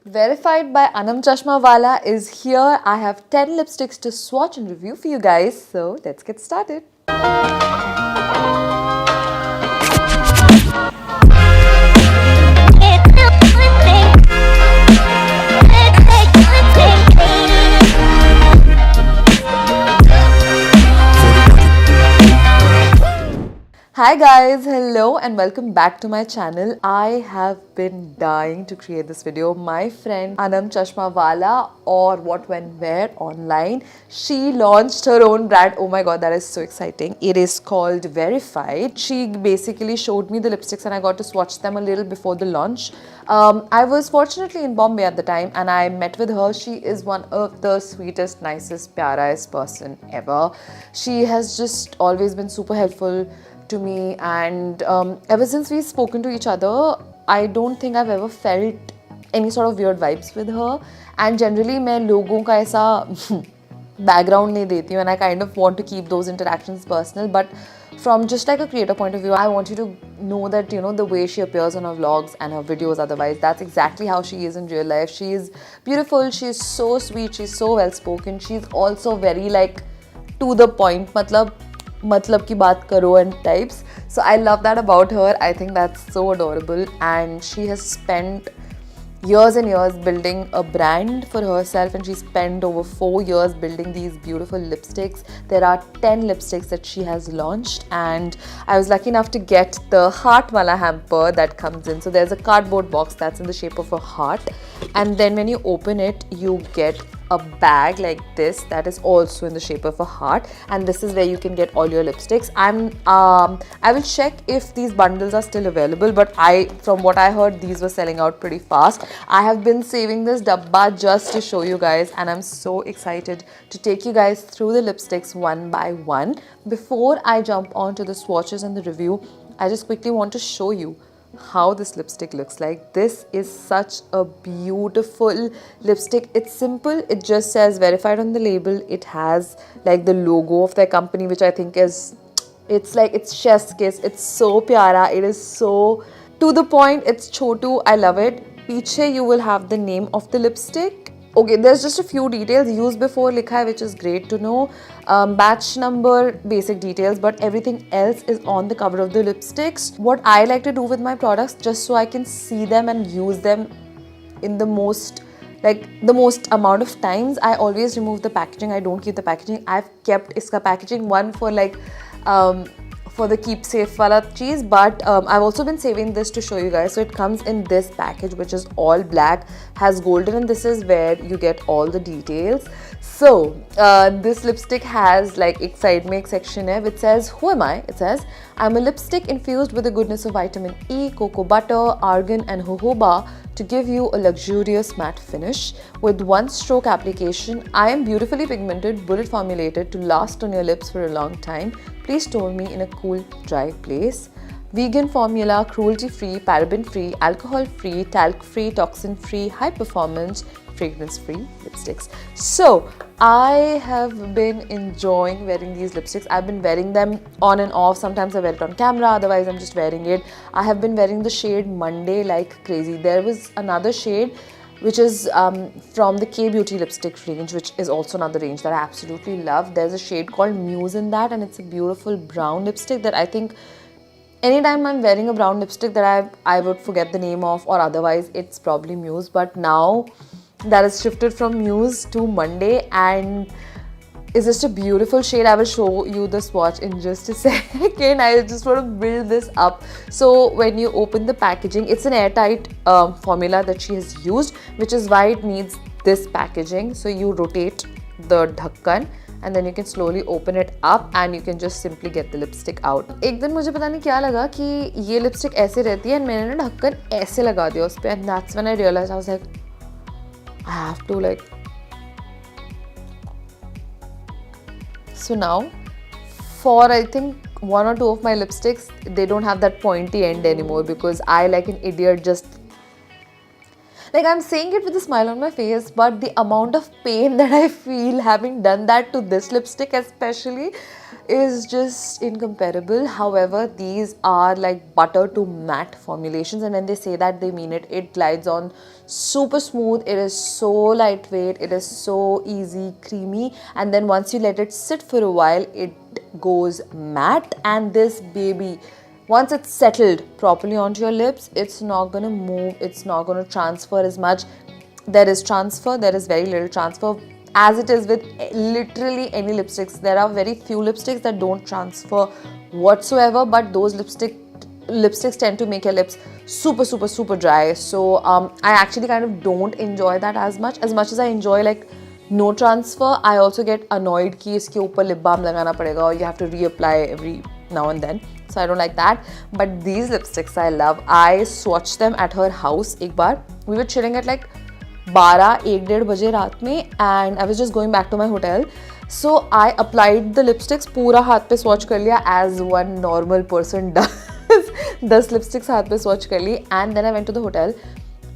Verified by Anam Chashmawala is here. I have 10 lipsticks to swatch and review for you guys. So let's get started. Hi guys, hello and welcome back to my channel. I have been dying to create this video. My friend Anam Chashmawala, or What When Where online, she launched her own brand. Oh my god, that is so exciting. It is called Wearified. She basically showed me the lipsticks and I got to swatch them a little before the launch. I was fortunately in Bombay at the time and I met with her. She is one of the sweetest, nicest, pyarest person ever. She has just always been super helpful to me, and ever since we've spoken to each other, I don't think I've ever felt any sort of weird vibes with her. And generally मैं लोगों का ऐसा background नहीं देती हूँ, and I kind of want to keep those interactions personal, but from just like a creator point of view, I want you to know that, you know, the way she appears on her vlogs and her videos otherwise, that's exactly how she is in real life. She is beautiful, she is so sweet, she's so well spoken, she's also very like to the point, मतलब की बात करो and types. So I love that about her. I think that's so adorable, and she has spent years and years building a brand for herself, and she spent over 4 years building these beautiful lipsticks. There are 10 lipsticks that she has launched, and I was lucky enough to get the heart wala hamper that comes in. So there's a cardboard box that's in the shape of a heart, and then when you open it, you get a bag like this that is also in the shape of a heart, and this is where you can get all your lipsticks. I will check if these bundles are still available, but from what I heard, these were selling out pretty fast. I have been saving this dabba just to show you guys, and I'm so excited to take you guys through the lipsticks one by one. Before I jump on to the swatches and the review, I just quickly want to show you how this lipstick looks like. This is such a beautiful lipstick. It's simple. It just says verified on the label. It has like the logo of their company, which I think is, it's chef's kiss. It's so pyara. It is so to the point. It's chotu. I love it. Piche you will have the name of the lipstick. Okay, there's just a few details. Used before likha hai, which is great to know. Batch number, basic details, but everything else is on the cover of the lipsticks. What I like to do with my products, just so I can see them and use them in the most amount of times, I always remove the packaging. I don't keep the packaging. I've kept iska packaging, one for like for the keep safe wala cheese, but I've also been saving this to show you guys. So it comes in this package, which is all black, has golden, and this is where you get all the details. So this lipstick has like ek side mein ek section hai which says, who am I? It says, I'm a lipstick infused with the goodness of vitamin E, cocoa butter, argan and jojoba to give you a luxurious matte finish. With one stroke application, I am beautifully pigmented, bullet formulated to last on your lips for a long time. Please store me in a cool, dry place. Vegan formula, cruelty-free, paraben-free, alcohol-free, talc-free, toxin-free, high-performance, fragrance-free lipsticks. So I have been enjoying wearing these lipsticks. I've been wearing them on and off. Sometimes I wear it on camera, otherwise I'm just wearing it. I have been wearing the shade Monday like crazy. There was another shade which is from the K-Beauty lipstick range, which is also another range that I absolutely love. There's a shade called Muse in that, and it's a beautiful brown lipstick that I think anytime I'm wearing a brown lipstick that I would forget the name of, or otherwise it's probably Muse. But now that has shifted from Muse to Monday, and it's just a beautiful shade. I will show you the swatch in just a second. I just want to build this up. So when you open the packaging, it's an airtight formula that she has used, which is why it needs this packaging. So you rotate the dhakkan and then you can slowly open it up and you can just simply get the lipstick out. एक दिन मुझे पता नहीं क्या लगा कि ये lipstick ऐसे रहती है, and मैंने ना ढक्कन ऐसे लगा दिया उस पे, and that's when I realized, I was like, I have to like. So now, for I think 1 or 2 of my lipsticks, they don't have that pointy end anymore, because I, like an idiot, just like, I'm saying it with a smile on my face, but the amount of pain that I feel having done that to this lipstick especially, is just incomparable. However, these are like butter to matte formulations, and when they say that, they mean it. It glides on super smooth. It is so lightweight. It is so easy, creamy, and then once you let it sit for a while, it goes matte. And this baby, once it's settled properly onto your lips, it's not gonna move. It's not gonna transfer as much. There is transfer. There is very little transfer, as it is with literally any lipsticks. There are very few lipsticks that don't transfer whatsoever, but those lipsticks tend to make your lips super dry. So I actually kind of don't enjoy that as much as I enjoy like no transfer. I also get annoyed कि इसके ऊपर lip balm लगाना पड़ेगा और you have to reapply every now and then. So I don't like that. But these lipsticks I love. I swatched them at her house एक बार. We were chilling at like 12-1-1:30 बजे रात में, and I was just going back to my hotel. So I applied the lipsticks, पूरा हाथ पे swatch कर लिया as one normal person does. 10 lipsticks हाथ पे swatch कर ली, and then I went to the hotel.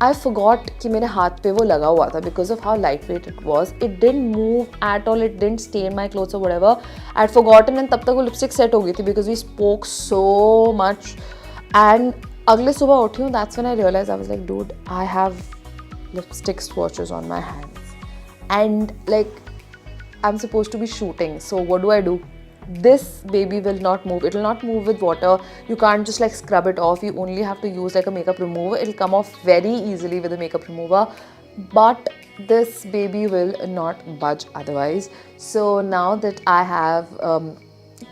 I forgot कि मेरे हाथ पे वो लगा हुआ था because of how lightweight it was. It didn't move at all. It didn't stain my clothes or whatever. I had forgotten, and तब तक वो lipstick set हो गई थी because we spoke so much. And अगले सुबह उठी हूँ, that's when I realized, I was like, dude, I have lipstick swatches on my hands, and like I'm supposed to be shooting. So what do? This baby will not move. It will not move with water. You can't just like scrub it off. You only have to use like a makeup remover. It'll come off very easily with a makeup remover, but this baby will not budge otherwise. So now that I have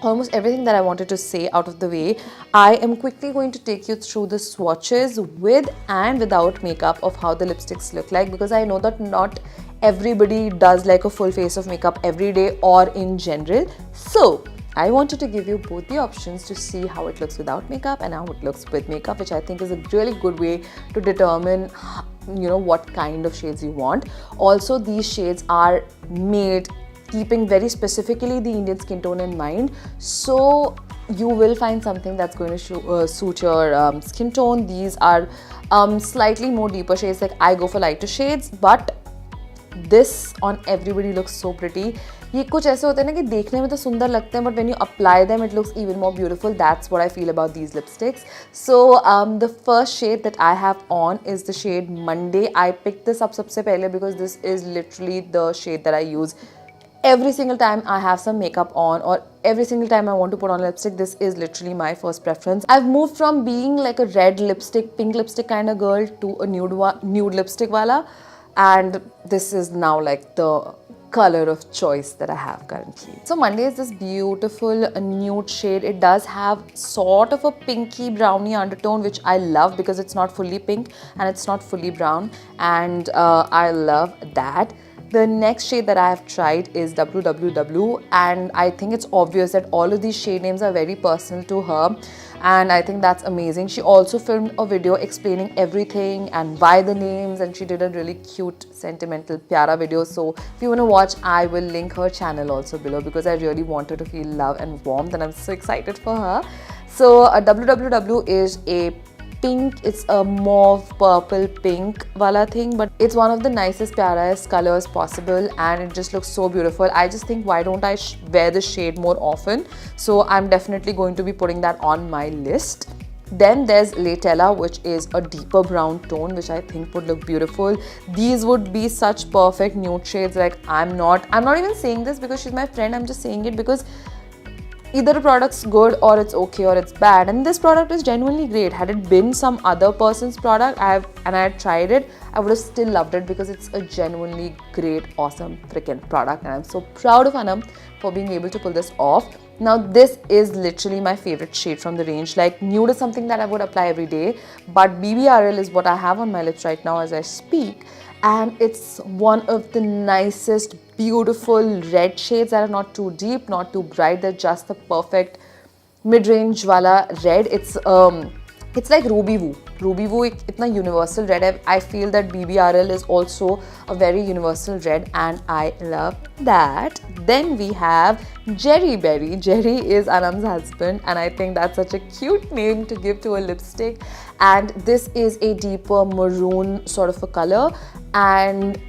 almost everything that I wanted to say out of the way, I am quickly going to take you through the swatches with and without makeup of how the lipsticks look like, because I know that not everybody does like a full face of makeup every day or in general. So I wanted to give you both the options to see how it looks without makeup and how it looks with makeup, which I think is a really good way to determine, you know, what kind of shades you want. Also, these shades are made keeping very specifically the Indian skin tone in mind, so you will find something that's going to suit your skin tone. These are slightly more deeper shades. Like I go for lighter shades, but this on everybody looks so pretty. ये कुछ ऐसे होते हैं ना कि देखने में तो सुंदर लगते हैं, but when you apply them, it looks even more beautiful. That's what I feel about these lipsticks. So the first shade that I have on is the shade Monday. I picked this up सबसे पहले because this is literally the shade that I use every single time I have some makeup on, or every single time I want to put on lipstick. This is literally my first preference. I've moved from being like a red lipstick, pink lipstick kind of girl to a nude lipstick wala, and this is now like the color of choice that I have currently. So Monday is this beautiful nude shade. It does have sort of a pinky brownie undertone, which I love because it's not fully pink and it's not fully brown, and I love that. The next shade that I have tried is WWW, and I think it's obvious that all of these shade names are very personal to her, and I think that's amazing. She also filmed a video explaining everything and why the names, and she did a really cute, sentimental, pyara video. So if you want to watch, I will link her channel also below because I really want her to feel love and warmth, and I'm so excited for her. So WWW is a pink, it's a mauve purple pink wala thing, but it's one of the nicest pyarest colors possible, and it just looks so beautiful. I just think, why don't I wear this shade more often? So I'm definitely going to be putting that on my list. Then there's Latella, which is a deeper brown tone, which I think would look beautiful. These would be such perfect nude shades. Like I'm not even saying this because she's my friend, I'm just saying it because either a product's good or it's okay or it's bad, and this product is genuinely great. Had it been some other person's product I had tried it, I would have still loved it because it's a genuinely great, awesome freaking product, and I'm so proud of Anam for being able to pull this off. Now this is literally my favorite shade from the range. Like nude is something that I would apply every day, but BBRL is what I have on my lips right now as I speak, and it's one of the nicest, beautiful red shades that are not too deep, not too bright. They're just the perfect mid-range wala red. It's like Ruby Woo. Ruby Woo itna universal red hai. I feel that BBRL is also a very universal red, and I love that. Then we have Jerry Berry. Jerry is Anam's husband, and I think that's such a cute name to give to a lipstick. And this is a deeper maroon sort of a color, and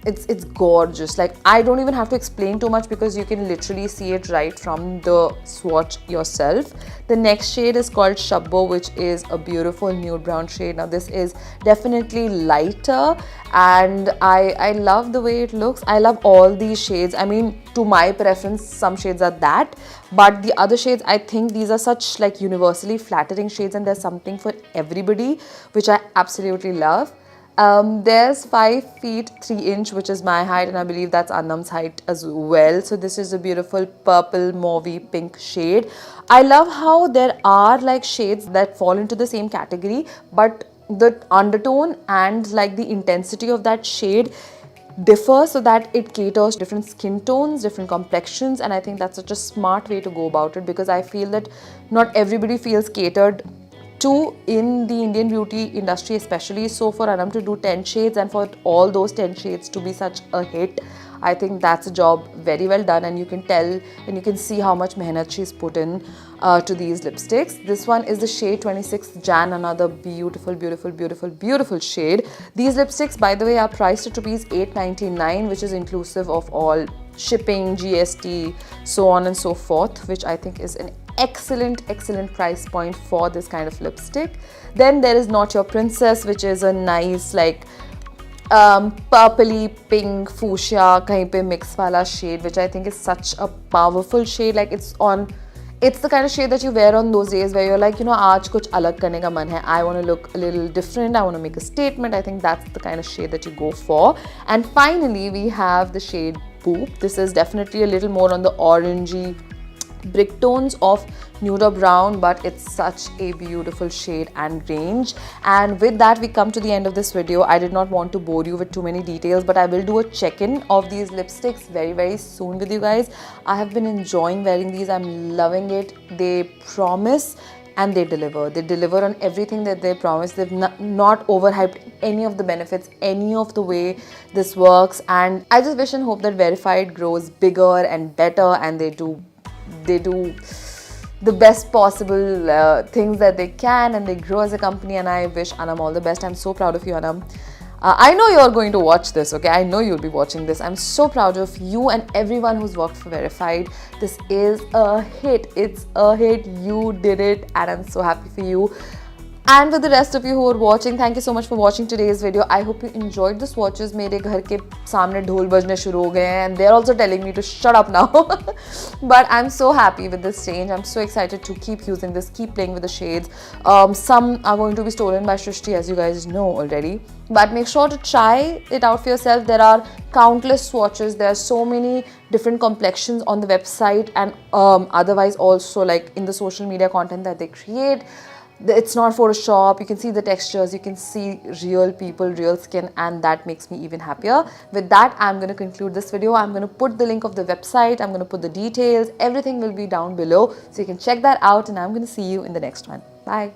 it's gorgeous. Like, I don't even have to explain too much because you can literally see it right from the swatch yourself. The next shade is called Shabbo, which is a beautiful nude brown shade. Now this is definitely lighter, and I love the way it looks. I love all these shades. I mean, to my preference, some shades are that, but the other shades, I think these are such like universally flattering shades, and there's something for everybody, which I absolutely love. There's 5 feet 3 inch, which is my height, and I believe that's Annam's height as well. So this is a beautiful purple mauvey pink shade. I love how there are like shades that fall into the same category, but the undertone and like the intensity of that shade differ so that it caters to different skin tones, different complexions, and I think that's such a smart way to go about it, because I feel that not everybody feels catered to in the Indian beauty industry especially. So for Anam to do 10 shades and for all those 10 shades to be such a hit, I think that's a job very well done, and you can tell and you can see how much mehnat she's put in to these lipsticks. This one is the shade 26 Jan, another beautiful, beautiful, beautiful, beautiful shade. These lipsticks, by the way, are priced at rupees 8.99, which is inclusive of all shipping, GST, so on and so forth, which I think is an excellent price point for this kind of lipstick. Then there is Not Your Princess, which is a nice like purpley pink fuchsia kahin pe mix wala shade, which I think is such a powerful shade. Like, it's the kind of shade that you wear on those days where you're like, you know, aaj kuch alag karne ka man hai, I want to look a little different, I want to make a statement. I think that's the kind of shade that you go for. And finally we have the shade Boop. This is definitely a little more on the orangey brick tones of nude brown, but it's such a beautiful shade and range. And with that, we come to the end of this video. I did not want to bore you with too many details, but I will do a check-in of these lipsticks very soon with you guys. I have been enjoying wearing these. I'm loving it. They promise and they deliver. They deliver on everything that they promise. They've not overhyped any of the benefits, any of the way this works. And I just wish and hope that Wearified grows bigger and better, and they do the best possible things that they can, and they grow as a company. And I wish Anam all the best. I'm so proud of you, Anam. I know you're going to watch this, okay? I know you'll be watching this. I'm so proud of you and everyone who's worked for Wearified. This is a hit. It's a hit. You did it, and I'm so happy for you. And for the rest of you who are watching, thank you so much for watching today's video. I hope you enjoyed the swatches. मेरे घर के सामने ढोल बजने शुरू हो गए हैं, and they're also telling me to shut up now. But I'm so happy with this change. I'm so excited to keep using this, keep playing with the shades. Some are going to be stolen by Shrishti, as you guys know already. But make sure to try it out for yourself. There are countless swatches. There are so many different complexions on the website, and otherwise also like in the social media content that they create. It's not Photoshop. You can see the textures, you can see real people, real skin, and that makes me even happier. With that, I'm going to conclude this video. I'm going to put the link of the website, I'm going to put the details, everything will be down below, so you can check that out, and I'm going to see you in the next one. Bye.